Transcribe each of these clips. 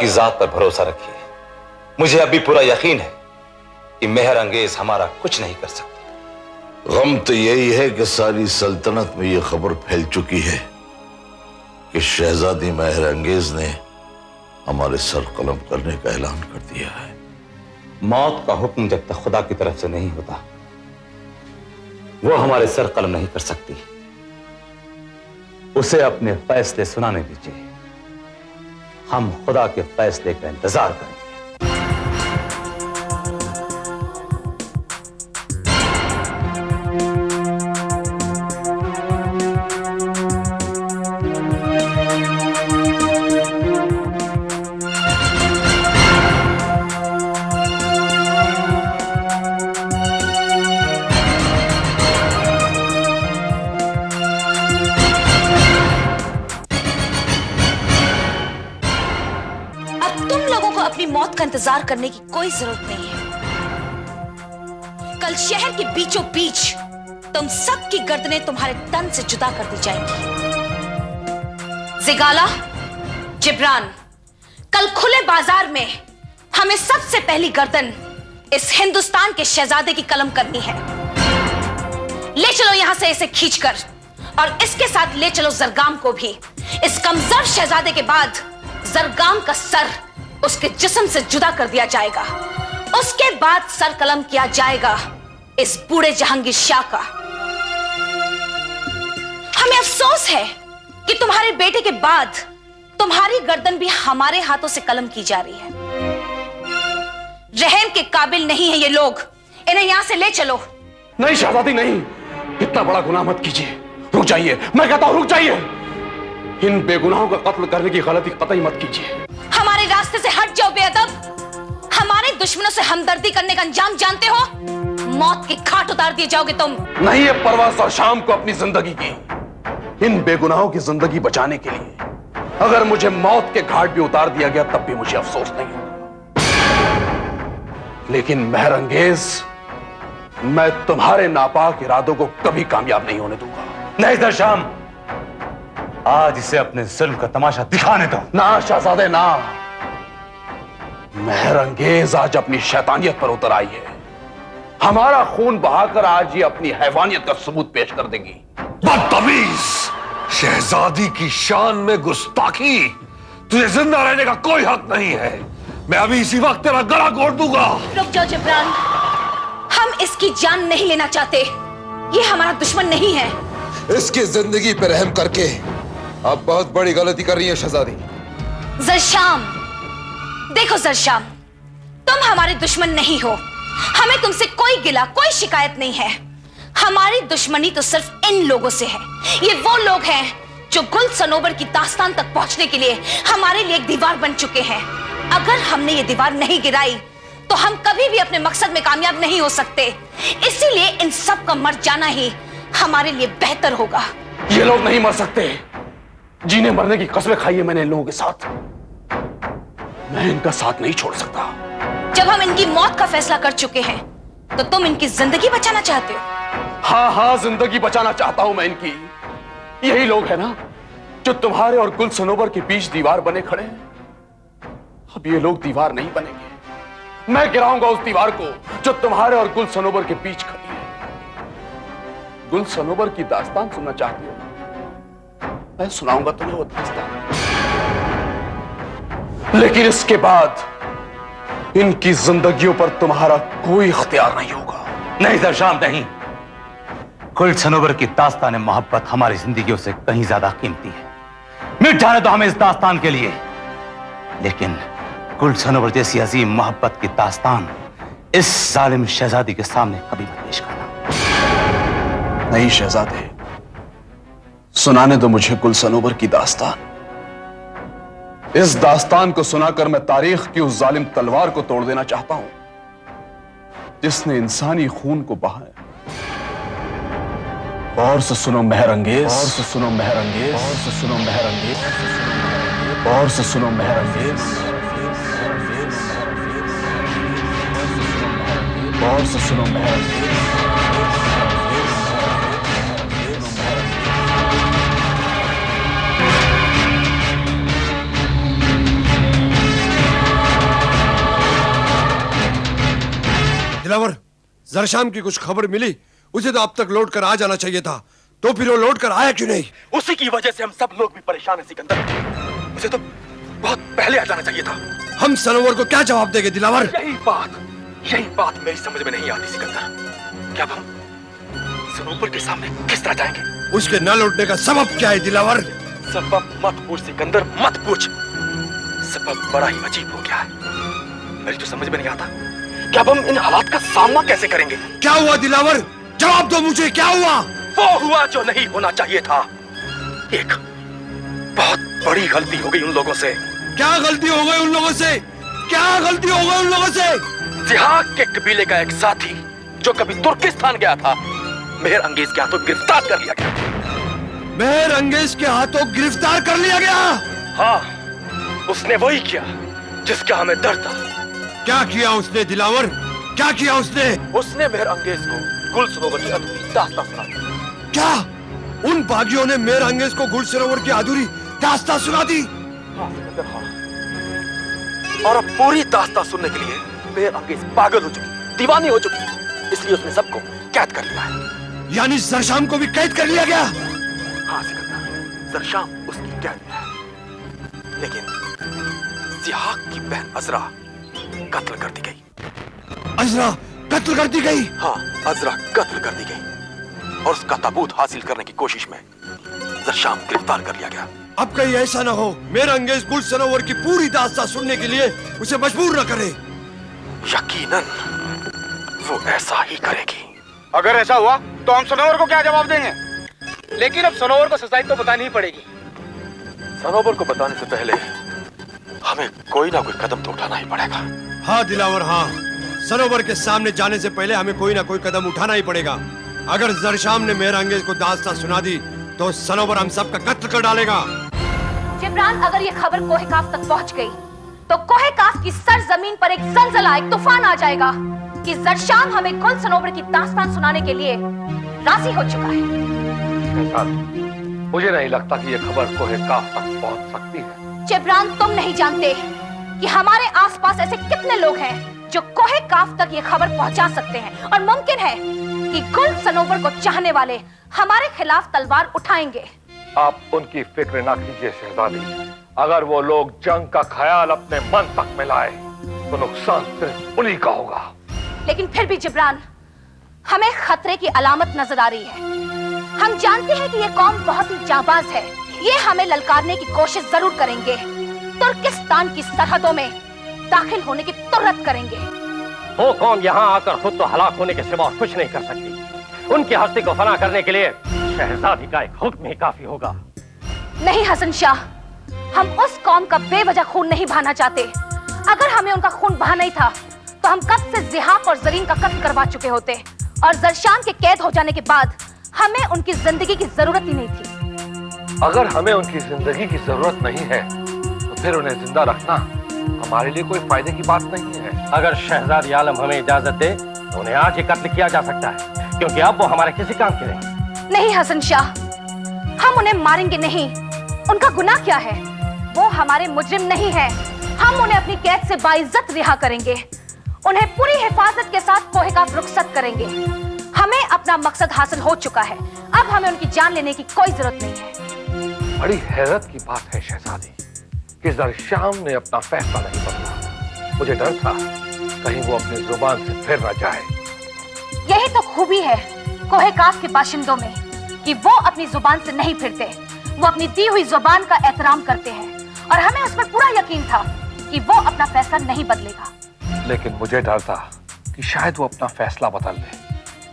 की जात पर भरोसा रखिए। मुझे अभी पूरा यकीन है कि मेहर अंगेज हमारा कुछ नहीं कर सकती। गम तो यही है कि सारी सल्तनत में यह खबर फैल चुकी है कि शहजादी मेहर अंगेज ने हमारे सर कलम करने का ऐलान कर दिया है। मौत का हुक्म जब तक खुदा की तरफ से नहीं होता, वो हमारे सर कलम नहीं कर सकती। उसे अपने फैसले सुनाने दीजिए, हम खुदा के फैसले का इंतजार करेंगे। अपनी मौत का इंतजार करने की कोई जरूरत नहीं है। कल शहर के बीचों बीच तुम सबकी गर्दनें तुम्हारे तन से जुदा कर दी जाएंगी। जिगाला, जिब्रान, कल खुले बाजार में हमें सबसे पहली गर्दन इस हिंदुस्तान के शहजादे की कलम करनी है। ले चलो यहां से इसे खींचकर, और इसके साथ ले चलो जरगाम को भी। इस कमजोर शहजादे के बाद जरगाम का सर उसके जिस्म से जुदा कर दिया जाएगा। उसके बाद सर कलम किया जाएगा इस बूढ़े जहांगीर शाह का। हमें अफसोस है कि तुम्हारे बेटे के बाद तुम्हारी गर्दन भी हमारे हाथों से कलम की जा रही है। रहम के काबिल नहीं है ये लोग, इन्हें यहां से ले चलो। नहीं शहजादी नहीं, इतना बड़ा गुनाह मत कीजिए। रुक जाइए, मैं कहता हूं रुक जाइए। इन बेगुनाहों का कत्ल करने की गलती कतई मत कीजिए। हमारे रास्ते से हट जाओ बेअदब। हमारे दुश्मनों से हमदर्दी करने का अंजाम जानते हो? मौत की खाट उतार दिए जाओगे तुम। नहीं है परवाह सर शाम को अपनी जिंदगी की। इन बेगुनाहों की जिंदगी बचाने के लिए अगर मुझे मौत के घाट भी उतार दिया गया तब भी मुझे अफसोस नहीं होगा। लेकिन मेहर अंगेज, मैं तुम्हारे नापाक इरादों को कभी कामयाब नहीं होने दूंगा। नहीं दरशाम, आज इसे अपने जुल्म का तमाशा दिखाने दो। ना शहजादे ना, मेहर अंगेज आज अपनी शैतानियत पर उतर आई है। हमारा खून बहाकर आज ये अपनी हैवानियत का सबूत पेश कर देगी। बदतमीज, शहजादी की शान में गुस्ताखी। तुझे जिंदा रहने का कोई हक नहीं है। मैं अभी इसी वक्त तेरा गला घोट दूंगा। रुक जाओ जिब्रान, हम इसकी जान नहीं लेना चाहते। ये हमारा दुश्मन नहीं है। इसकी जिंदगी पर रहम करके आप बहुत बड़ी गलती कर रही हैं शहजादी। जरशाम, देखो जरशाम, तुम हमारे दुश्मन नहीं हो। हमें तुमसे कोई गिला, कोई शिकायत नहीं है। हमारी दुश्मनी तो सिर्फ इन लोगों से है। ये वो लोग हैं जो गुल सनोबर की दास्तान तक पहुंचने के लिए हमारे लिए एक दीवार बन चुके हैं। अगर हमने ये दीवार नहीं गिराई तो हम कभी भी अपने मकसद में कामयाब नहीं हो सकते। इसीलिए इन सब का मर जाना ही हमारे लिए बेहतर होगा। ये लोग नहीं मर सकते। जीने मरने की कसमें खाई है मैंने इन लोगों के साथ। मैं इनका साथ नहीं छोड़ सकता। जब हम इनकी मौत का फैसला कर चुके हैं तो तुम इनकी जिंदगी बचाना चाहते हो? हाँ हाँ, जिंदगी बचाना चाहता हूं मैं इनकी। यही लोग हैं ना जो तुम्हारे और गुल सनोबर के बीच दीवार बने खड़े हैं। अब ये लोग दीवार नहीं बनेंगे। मैं गिराऊंगा उस दीवार को जो तुम्हारे और गुल सनोबर के बीच खड़ी है। गुल सनोबर की दास्तान सुनना चाहती हो? मैं सुनाऊंगा तुम्हें वो दास्तान, लेकिन इसके बाद इनकी जिंदगियों पर तुम्हारा कोई इख्तियार नहीं होगा। नहीं दरशाम, नहीं। गुल सनोबर की दास्तान मोहब्बत हमारी जिंदगियों से कहीं ज्यादा कीमती है। मिट जाने दो हमें इस दास्तान के लिए, लेकिन गुल सनोबर जैसी अजीम मोहब्बत की दास्तान इस जालिम शहजादी के सामने कभी मत पेश करना। नहीं शहजादे, सुनाने दो मुझे गुल सनोबर की दास्तान। इस दास्तान को सुनाकर मैं तारीख की उस जालिम तलवार को तोड़ देना चाहता हूं जिसने इंसानी खून को बहाया। और से सुनो मेहर अंगेज, और से सुनो मेहर अंगेज, और से सुनो मेहर अंगेज, और से सुनो मेहर अंगेज, और से सुनो मेहर अंगेज। दिलावर, जरशाम की कुछ खबर मिली? उसे तो अब तक लौट कर आ जाना चाहिए था, तो फिर वो लौट कर आया क्यों नहीं? उसी की वजह से हम सब लोग भी परेशान हैं सिकंदर। उसे तो बहुत पहले आ जाना चाहिए था। हम सनोवर को क्या जवाब देंगे दिलावर? यही बात मेरी समझ में नहीं आती सिकंदर। क्या अब हम सनोवर के सामने किस तरह जाएंगे? उसके न लौटने का सबब क्या है दिलावर? सबब मत पूछ सिकंदर, मत पूछ। सबब बड़ा ही अजीब हो गया है, मेरी तो समझ में नहीं आता कि अब हम इन हालात का सामना कैसे करेंगे। क्या हुआ दिलावर? जवाब दो मुझे, क्या हुआ? वो हुआ जो नहीं होना चाहिए था। एक बहुत बड़ी गलती हो गई उन लोगों से। क्या गलती हो गई उन लोगों से? क्या गलती हो गई उन लोगों से? जिहाक के कबीले का एक साथी जो कभी तुर्किस्तान गया था, मेहर अंगेज के हाथों गिरफ्तार कर लिया गया। मेहर अंगेज के हाथों गिरफ्तार कर लिया गया? हाँ, उसने वही किया जिसका हमें डर था। क्या किया उसने दिलावर? क्या किया उसने? उसने मेहर अंगेज को गुल सरोवर की अधूरी दास्तां सुनाई। क्या उन बागियों ने मेहर अंगेज को गुल सरोवर की अधूरी दास्तां सुना दी? हाँ सिकंदर, हाँ। और अब पूरी दास्तां सुनने के लिए मेहर अंगेज पागल हो चुकी, दीवानी हो चुकी, इसलिए उसने सबको कैद कर लिया है। यानी जरशाम को भी कैद कर लिया गया? हाँ सिकंदर, जरशाम उसकी कैद में है, लेकिन जिहाक की बहन अजरा कत्ल कर दी गई। अजरा कत्ल कर दी गई? हाँ, अजरा कत्ल कर दी गई और उसका ताबूत हासिल करने की कोशिश में जरशाम गिरफ्तार कर लिया गया। अब कहीं ऐसा ना हो मेरा अंगेज गुल सरोवर की पूरी दास्तां सुनने के लिए उसे मजबूर न करे। यकीनन वो ऐसा ही करेगी। अगर ऐसा हुआ तो हम सनोवर को क्या जवाब देंगे? लेकिन अब सनोवर को सच्चाई तो बतानी ही पड़ेगी। सनोवर को बताने से पहले हमें कोई ना कोई कदम तो उठाना ही पड़ेगा। हाँ दिलावर, हाँ, सरोवर के सामने जाने से पहले हमें कोई ना कोई कदम उठाना ही पड़ेगा। अगर जरशाम ने मेहर अंगेज को दास्तां सुना दी तो सरोवर हम सबका कत्ल कर डालेगा। जिब्रान, अगर ये खबर कोहे काफ तक पहुंच गई तो कोहे काफ की सरजमीन पर एक जलजला, एक तूफान आ जाएगा कि जरशाम हमें गुल सनोवर की दास्तान सुनाने के लिए राजी हो चुका है। मुझे नहीं लगता कि यह खबर कोहे काफ तक पहुंच सकती है। जिब्रान, तुम नहीं जानते कि हमारे आसपास ऐसे कितने लोग हैं जो कोहे काफ तक ये खबर पहुंचा सकते हैं, और मुमकिन है कि गुल सनोवर को चाहने वाले हमारे खिलाफ तलवार उठाएंगे। आप उनकी फिक्र ना कीजिए शहजादी। अगर वो लोग जंग का ख्याल अपने मन तक में लाए तो नुकसान सिर्फ उन्हीं का होगा। लेकिन फिर भी जिब्रान, हमें खतरे की अलामत नजर आ रही है। हम जानते हैं कि ये कौम बहुत ही जाबाज है, ये हमें ललकारने की कोशिश जरूर करेंगे, तुर्किस्तान की सरहदों में दाखिल होने की तुर्रत करेंगे। वो कौम यहाँ आकर खुद तो हलाक होने के सिवा कुछ नहीं कर सकती। उनकी हस्ती को फना करने के लिए शहजादी का एक हुक्म ही काफी होगा। नहीं हसन शाह, हम उस कौम का बेवजह खून नहीं बहाना चाहते। अगर हमें उनका खून बहाना ही था तो हम कब से जिहाक और जरीन का कत्ल करवा चुके होते, और जरशाम के कैद हो जाने के बाद हमें उनकी जिंदगी की जरूरत ही नहीं थी। अगर हमें उनकी जिंदगी की जरूरत नहीं है तो फिर उन्हें जिंदा रखना हमारे लिए कोई फायदे की बात नहीं है। अगर शहजादी आलम हमें इजाजत दे तो उन्हें आज ही कत्ल किया जा सकता है, क्योंकि अब वो हमारे किसी काम के नहीं। नहीं हसन शाह, हम उन्हें मारेंगे नहीं। उनका गुनाह क्या है? वो हमारे मुजरिम नहीं है। हम उन्हें अपनी कैद से बाइज्जत रिहा करेंगे, उन्हें पूरी हिफाजत के साथ कोहे काफ रुखसत करेंगे। हमें अपना मकसद हासिल हो चुका है, अब हमें उनकी जान लेने की कोई जरूरत नहीं है। बड़ी हैरत की बात है शहजादी कि जरशाम ने अपना फैसला नहीं बदला। मुझे डर था कहीं वो अपनी जुबान से फिर न जाए। यही तो खूबी है कोहे काफ के बाशिंदों में कि वो अपनी जुबान से नहीं फिरते। वो अपनी दी हुई जुबान का एहतराम करते हैं, और हमें उस पर पूरा यकीन था कि वो अपना फैसला नहीं बदलेगा। लेकिन मुझे डर था कि शायद वो अपना फैसला बदल दे,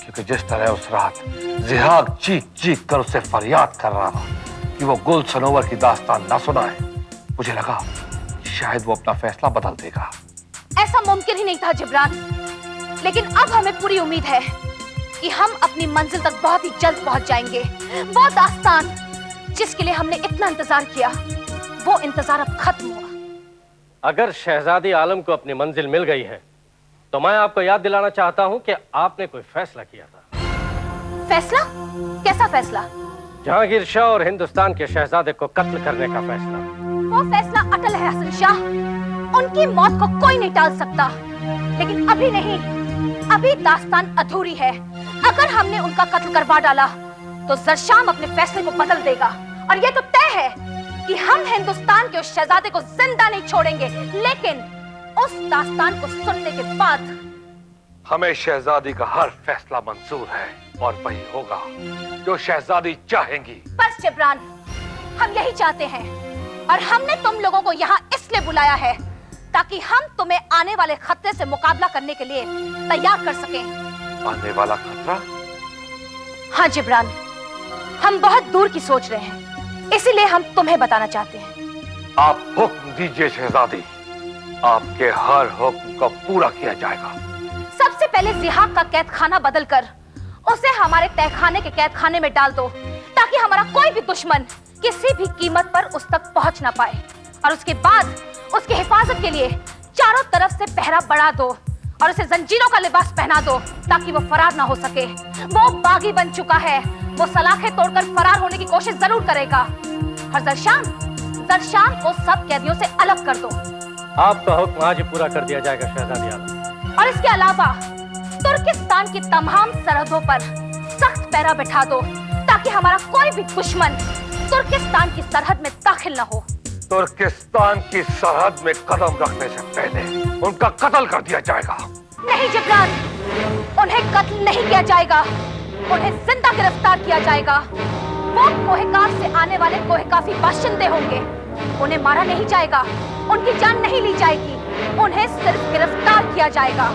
क्योंकि जिस तरह उस रात जिहाक चीख चीख कर उससे फरियाद कर रहा था कि वो गुल सनोवर की दास्तान न सुनाए, मुझे लगा शायद वो अपना फैसला बदल देगा। ऐसा मुमकिन ही नहीं था जिब्रान, लेकिन अब हमें पूरी उम्मीद है कि हम अपनी मंजिल तक बहुत ही जल्द पहुंच जाएंगे। वो दास्तान जिसके लिए हमने इतना इंतजार किया, वो इंतजार अब खत्म हुआ। अगर शहजादी आलम को अपनी मंजिल मिल गई है तो मैं आपको याद दिलाना चाहता हूं कि आपने कोई फैसला किया था। फैसला? कैसा फैसला? जहांगीर शाह और हिंदुस्तान के शहजादे को कत्ल करने का फैसला। वो फैसला अटल है हसन शाह, उनकी मौत को कोई नहीं टाल सकता। लेकिन अभी नहीं, अभी दास्तान अधूरी है। अगर हमने उनका कत्ल करवा डाला तो जरशाम अपने फैसले को बदल देगा, और ये तो तय है कि हम हिंदुस्तान के उस शहजादे को जिंदा नहीं छोड़ेंगे। लेकिन उस दास्तान को सुनने के बाद हमें शहजादी का हर फैसला मंजूर है, और वही होगा जो शहजादी चाहेंगी। बस जिब्रान, हम यही चाहते हैं, और हमने तुम लोगों को यहाँ इसलिए बुलाया है ताकि हम तुम्हें आने वाले खतरे से मुकाबला करने के लिए तैयार कर सकें। आने वाला खतरा? हाँ जिब्रान, हम बहुत दूर की सोच रहे हैं, इसीलिए हम तुम्हें बताना चाहते हैं। आप हुक्म दीजिए शहजादी, आपके हर हुक्म को पूरा किया जाएगा। सबसे पहले जिहाक का कैद खाना बदल कर उसे हमारे तहखाने के कैद खाने में डाल दो, ताकि हमारा कोई भी दुश्मन किसी भी कीमत पर उस तक पहुंच ना पाए। और उसके बाद उसकी हिफाजत के लिए चारों तरफ से पहरा बढ़ा दो, और उसे जंजीरों का लिबास पहना दो ताकि वो फरार ना हो सके। वो बागी बन चुका है, वो सलाखें तोड़कर फरार होने की कोशिश जरूर करेगा। और जरशाम को सब कैदियों से अलग कर दो। आपका हुक्म आज ही पूरा कर दिया जाएगा शहजादी आलम। और इसके अलावा तुर्किस्तान की तमाम सरहदों पर सख्त पहरा बिठा दो, ताकि हमारा कोई भी दुश्मन तुर्किस्तान की सरहद में दाखिल न हो। तुर्किस्तान की सरहद में कदम रखने से पहले उनका कत्ल कर दिया जाएगा। नहीं जिब्रान, उन्हें कत्ल नहीं किया जाएगा, उन्हें जिंदा गिरफ्तार किया जाएगा। वो कोहकाफ से आने वाले कोहकाफी बाशिंदे होंगे, उन्हें मारा नहीं जाएगा, उनकी जान नहीं ली जाएगी, उन्हें सिर्फ गिरफ्तार किया जाएगा।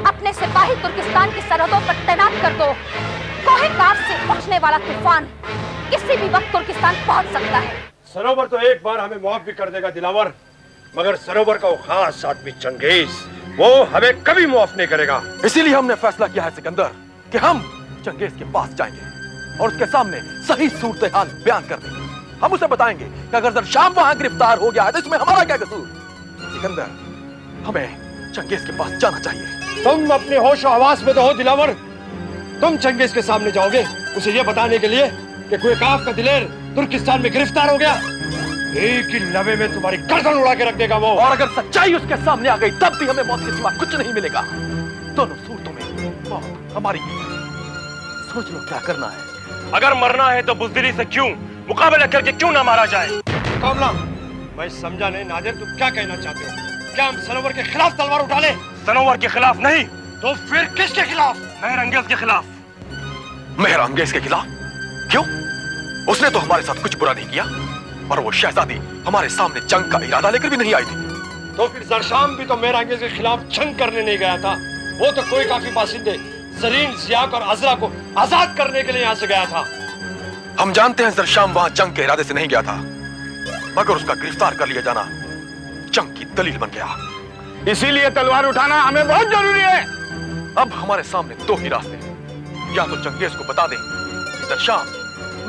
अपने सिपाही तुर्किस्तान की सरहदों पर तैनात कर दो। कोहकाफ से उठने वाला तूफान किसी भी वक्त तुर्किस्तान पहुंच सकता है। सरोवर तो एक बार हमें माफ भी कर देगा दिलावर, मगर सरोवर का वो खास आदमी चंगेज, वो हमें कभी माफ नहीं करेगा। इसीलिए हमने फैसला किया है सिकंदर कि हम चंगेज के पास जाएंगे और उसके सामने सही सूरत हाल बयान कर देंगे। हम उसे बताएंगे कि अगर जरशाम वहां गिरफ्तार हो गया है तो इसमें हमारा क्या कसूर। सिकंदर, हमें चंगेज के पास जाना चाहिए। तुम अपने होश आवास में तो हो दिलावर, तुम चंगेज के सामने जाओगे उसे ये बताने के लिए कि कोहकाफ का दिलेर तुर्किस्तान में गिरफ्तार हो गया। एक ही लबे में तुम्हारी गर्दन उड़ा के रख देगा वो। और अगर सच्चाई उसके सामने आ गई तब भी हमें मौत के सिवा कुछ नहीं मिलेगा। दोनों सूरतों में मौत हमारी। सोच लो क्या करना है। अगर मरना है तो बुज़दिली से क्यों, मुकाबला करके क्यों ना मारा जाए। मुकाबला? मैं समझा नहीं नादिर, तुम क्या कहना चाहते हो? क्या हम सरोवर के खिलाफ तलवार उठा ले? सनोवर के खिलाफ नहीं, तो फिर किसके खिलाफ? मेहर अंगेज के खिलाफ। मेहर अंगेज के खिलाफ? क्यों? उसने तो हमारे साथ कुछ बुरा नहीं किया, और वो शहजादी हमारे सामने जंग का इरादा लेकर भी नहीं आई थी। तो फिर जरशाम भी तो मेहर अंगेज के खिलाफ जंग करने नहीं गया था। वो तो कोई काफी बाशिंदे जरीन, जियाक और अजरा को आजाद करने के लिए यहाँ से गया था। हम जानते हैं जरशाम वहां जंग के इरादे से नहीं गया था, मगर उसका गिरफ्तार कर लिया जाना जंग की दलील बन गया। इसीलिए तलवार उठाना हमें बहुत जरूरी है। अब हमारे सामने दो ही रास्ते हैं। या तो चंगेज को बता दें कि जरशाम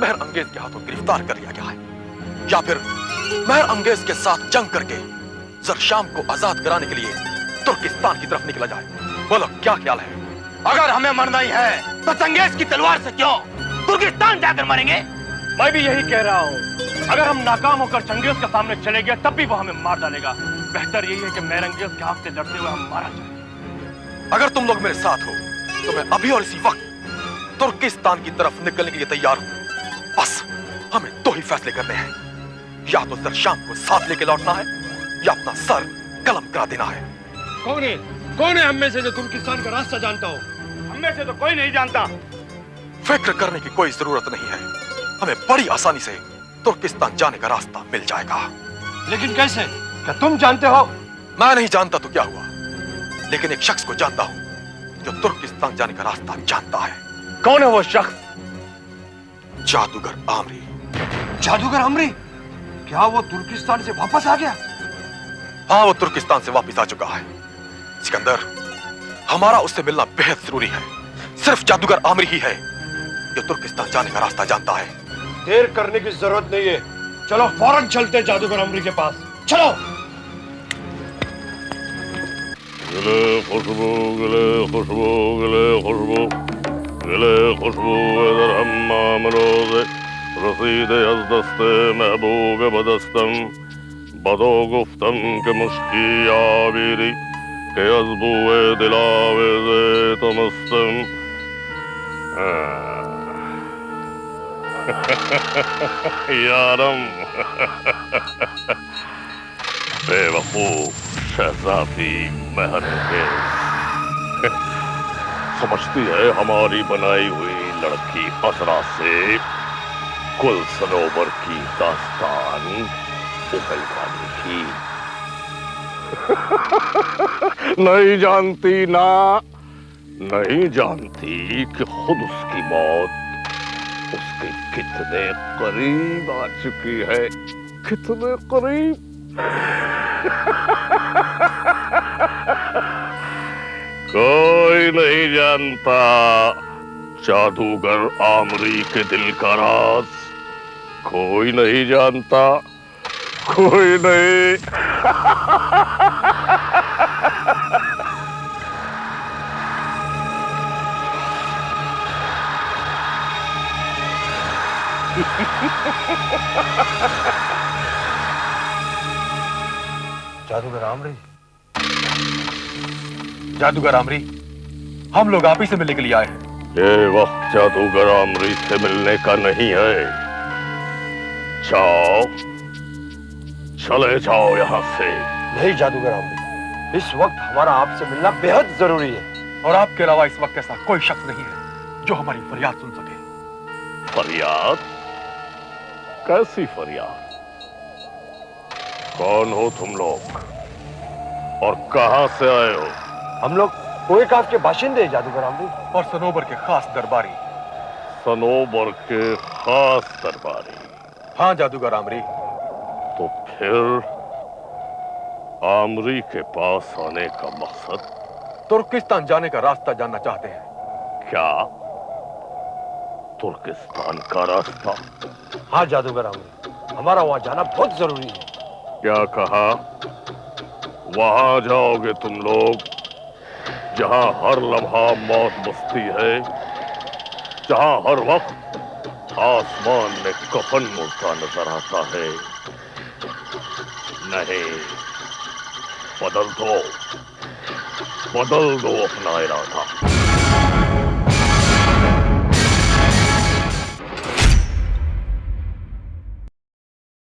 मेहर अंगेज के हाथों गिरफ्तार कर लिया गया है, या फिर मेहर अंगेज के साथ जंग करके जरशाम को आजाद कराने के लिए तुर्किस्तान की तरफ निकला जाए। बोलो क्या ख्याल है? अगर हमें मरना ही है तो चंगेज की तलवार से क्यों, तुर्किस्तान जाकर मरेंगे। मैं भी यही कह रहा हूँ। अगर हम नाकाम होकर चंगेज के सामने चले गए तब भी वो हमें मार डालेगा। बेहतर यही है कि मेहर अंगेज के हाथ से लड़ते हुए हम मारा जाए। अगर तुम लोग मेरे साथ हो तो मैं अभी और इसी वक्त तुर्किस्तान की तरफ निकलने के लिए तैयार हूं। बस हमें दो ही फैसले करने हैं, या तो जरशाम को साथ लेके लौटना है या अपना सर कलम करा देना है। कौन है हम में से जो तुर्किस्तान का रास्ता जानता हो? हम में से तो कोई नहीं जानता। फिक्र करने की कोई जरूरत नहीं है, हमें बड़ी आसानी से तुर्किस्तान जाने का रास्ता मिल जाएगा। लेकिन कैसे? क्या तुम जानते हो? मैं नहीं जानता तो क्या हुआ, लेकिन एक शख्स को जानता हूं जो तुर्किस्तान जाने का रास्ता जानता है। कौन है वो शख्स? जादूगर आमरी। जादूगर आमरी? क्या वो तुर्किस्तान से वापस आ गया? हाँ, वो तुर्किस्तान से वापस आ चुका है। सिकंदर, हमारा उससे मिलना बेहद जरूरी है। सिर्फ जादूगर आमरी ही है जो तुर्किस्तान जाने का रास्ता जानता है। देर करने की जरूरत नहीं है, चलो फौरन चलते हैं जादूगर आमरी के पास। चलो। गले खुशबू, गले खुशबू, गले खुशबू, गले खुशबू दर हम्मा मरोज़े रसीदे अज़ दस्ते महबूब बदस्तम बदो गुफ्तम के मुश्की आबिरी के अजबुए दिलावे से तमस्तम यारम बेवकूफ शहजादी महर के समझती है हमारी बनाई हुई लड़की हसरा से कुल सनोवर की दास्तान उगलवाने की। नहीं जानती ना, नहीं जानती कि खुद उसकी मौत उसके कितने करीब आ चुकी है, कितने करीब। कोई नहीं जानता जादूगर आमरी के दिल का राज, कोई नहीं जानता, कोई नहीं। जादूगर आमरी, जादूगर आमरी, हम लोग आप ही से मिलने के लिए आए हैं। ये वक्त जादूगर आमरी से मिलने का नहीं है। जाओ, चले जाओ यहाँ से। नहीं जादूगर आमरी, इस वक्त हमारा आपसे मिलना बेहद जरूरी है। और आपके अलावा इस वक्त ऐसा कोई शख्स नहीं है जो हमारी फरियाद सुन सके। फरियाद? कैसी फरियाद? कौन हो तुम लोग और कहां से आए हो? हम लोग कोई काफ के बाशिंदे हैं जादूगर आमरी। और सनोबर के खास दरबारी। सनोबर के खास दरबारी? हाँ जादूगर आमरी। तो फिर आमरी के पास आने का मकसद? तुर्किस्तान जाने का रास्ता जानना चाहते हैं। क्या तुर्किस्तान का रास्ता? हाँ जादूगर आमरी, हमारा वहां जाना बहुत जरूरी है। क्या कहा? वहां जाओगे तुम लोग जहां हर लम्हा मौत बसती है, जहां हर वक्त आसमान में कफन उड़ता नजर आता है। नहीं, बदल दो अपना इरादा।